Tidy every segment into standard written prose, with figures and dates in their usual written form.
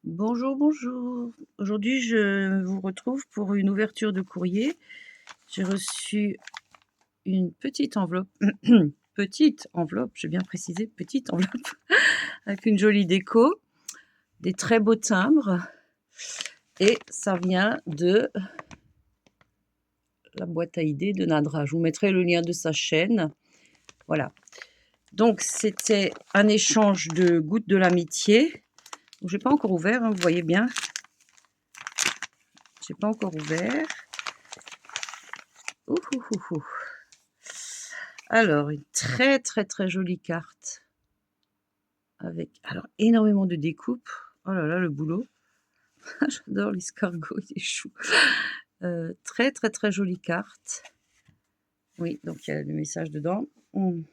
Bonjour, bonjour. Aujourd'hui, je vous retrouve pour une ouverture de courrier. J'ai reçu une petite enveloppe, petite enveloppe, j'ai bien précisé, petite enveloppe, avec une jolie déco, des très beaux timbres, et ça vient de la boîte à idées de Nadra. Je vous mettrai le lien de sa chaîne. Voilà. Donc, c'était un échange de gouttes de l'amitié. Je n'ai pas encore ouvert, hein, vous voyez bien. Je n'ai pas encore ouvert. Ouh, ouh, ouh, ouh. Alors, une très très très jolie carte avec alors énormément de découpes. Oh là là, le boulot. J'adore l'escargot, il est chou. Très très très jolie carte. Oui, donc il y a le message dedans. Mhm.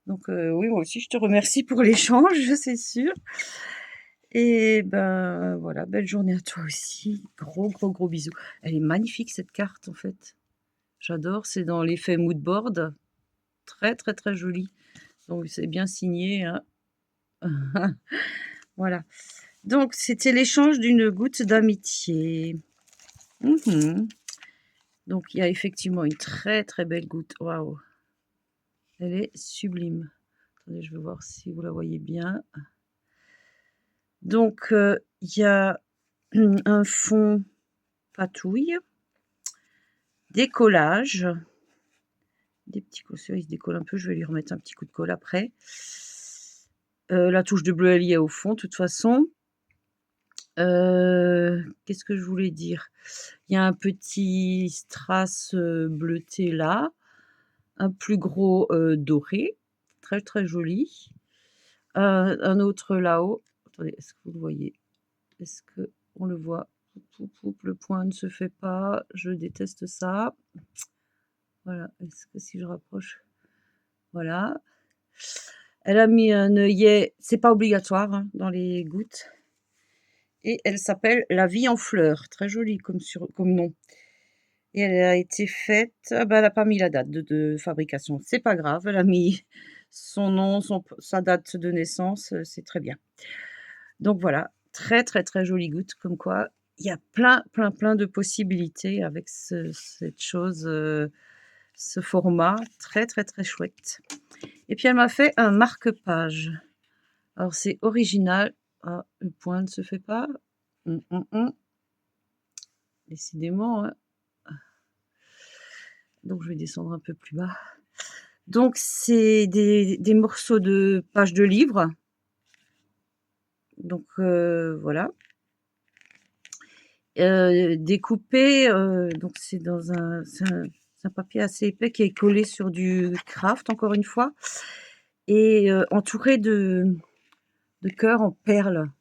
Donc oui, moi aussi je te remercie pour l'échange, c'est sûr. Et ben voilà, belle journée à toi aussi. Gros gros gros bisous. Elle est magnifique cette carte en fait. J'adore, c'est dans l'effet mood board. Très très très jolie. Donc c'est bien signé, hein. Voilà. Donc, c'était l'échange d'une goutte d'amitié. Mhm. Donc, il y a effectivement une très très belle goutte. Waouh! Elle est sublime. Attendez, je vais voir si vous la voyez bien. Donc, il y a un fond patouille, des collages, des petits il se décolle un peu. Je vais lui remettre un petit coup de colle après. La touche de bleu, elle y est au fond, de toute façon. Qu'est-ce que je voulais dire? Il y a un petit strass, bleuté là, un plus gros, doré, très, très joli. Un autre là-haut. Attendez, est-ce que vous le voyez? Est-ce qu'on le voit? Poup, poup, le point ne se fait pas, je déteste ça. Voilà, est-ce que si je rapproche? Voilà. Elle a mis un œillet, c'est pas obligatoire, hein, dans les gouttes, et elle s'appelle La Vie en fleurs. Très joli comme nom. Et elle a été faite, ah bah, elle a pas mis la date de fabrication. C'est pas grave, elle a mis son nom, sa date de naissance, c'est très bien. Donc voilà, très, très, très jolie goutte, comme quoi il y a plein, plein, plein de possibilités avec cette chose, ce format très, très, très chouette. Et puis elle m'a fait un marque-page. Alors c'est original. Ah, le point ne se fait pas. Décidément, hein. Donc je vais descendre un peu plus bas. Donc c'est des morceaux de pages de livres. Donc voilà. Découpés, donc c'est dans c'est un papier assez épais qui est collé sur du craft, encore une fois, et entouré de cœurs en perles,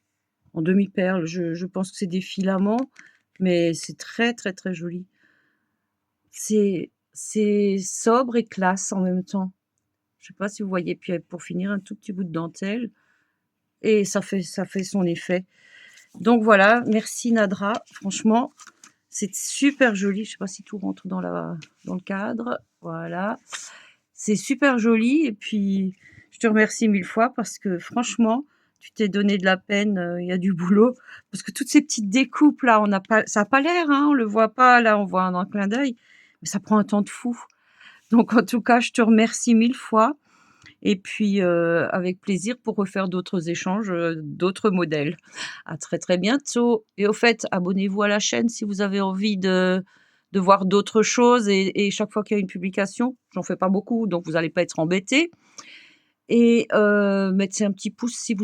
en demi-perles. Je pense que c'est des filaments, mais c'est très, très, très joli. C'est sobre et classe en même temps. Je sais pas si vous voyez, puis pour finir, un tout petit bout de dentelle, et ça fait son effet. Donc voilà, merci Nadra, franchement, c'est super joli. Je sais pas si tout rentre dans le cadre. Voilà, c'est super joli, et puis je te remercie 1000 fois parce que franchement, tu t'es donné de la peine, il y a du boulot parce que toutes ces petites découpes là, on n'a pas ça a pas l'air, hein, on le voit pas là, on voit un clin d'œil, mais ça prend un temps de fou. Donc en tout cas, je te remercie 1000 fois. Et puis, avec plaisir pour refaire d'autres échanges, d'autres modèles. À très, très bientôt, et au fait, abonnez-vous à la chaîne si vous avez envie de voir d'autres choses, et chaque fois qu'il y a une publication, j'en fais pas beaucoup, donc vous allez pas être embêtés, et mettez un petit pouce si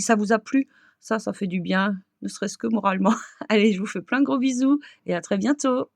ça vous a plu. Ça fait du bien, ne serait-ce que moralement. Allez, je vous fais plein de gros bisous et à très bientôt.